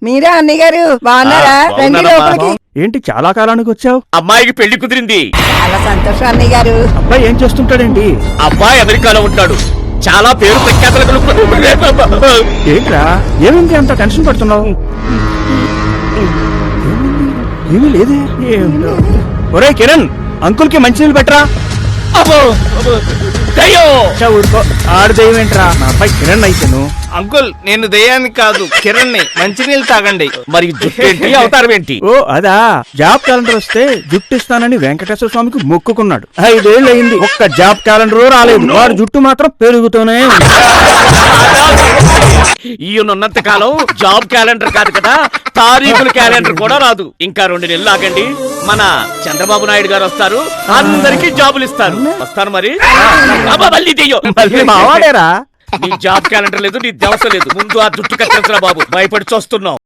మీరా అన్నయ్య గారు బాగున్నారా? రండి లోపలికి. ఏంటి చాలా కాలానికి వచ్చావు? అమ్మాయికి పెళ్లి కుదిరింది. చాలా సంతోషం అన్నయ్య గారు. అబ్బాయి ఏం చేస్తుంటాడేంటి? అబ్బాయి అమెరికాలో ఉంటాడు. చాలా పేరు ప్రఖ్యాతలు. ఏంట్రా ఏమింది అంత టెన్షన్ పడుతున్నావు? ఏమీ లేదే. ఒరే కిరణ్, అంకుల్ కి మంచినీళ్ళు పెట్టరా. ఊరుకో, ఆడు దయ్యం ఏంట్రా? నా అబ్బాయి కిరణ్ అయితేను. అంకుల్ నేను దయ్యాన్ని కాదు కిరణ్ ని, మంచినీళ్ళు తాగండి. మరి జుట్టేంటి, అవతారం ఏంటి? ఓ అదా, జాబ్ క్యాలెండర్ వస్తే జుట్టు ఇస్తానని వెంకటేశ్వర స్వామికి మొక్కుకున్నాడు. 5 ఏళ్ళు అయింది, ఒక్క జాబ్ క్యాలెండర్ రాలేదు. వాడు జుట్టు మాత్రం పెరుగుతూనే ఉంది. ఈయనున్నంత కాలం జాబ్ క్యాలెండర్ కాదు కదా, తారీఖుల క్యాలెండర్ కూడా రాదు. ఇంకా 2 నెలలు ఆగండి, మన చంద్రబాబు నాయుడు గారు వస్తారు, అందరికి జాబులు ఇస్తారు. వస్తాను మరి. మళ్ళీ దెయ్యం. మావాడేరా. నీ జాబ్ క్యాలెండర్ లేదు, నీ దవస లేదు. ముందు ఆ జుట్టు కత్తిరించరా బాబు, భయపడి చూస్తున్నావు.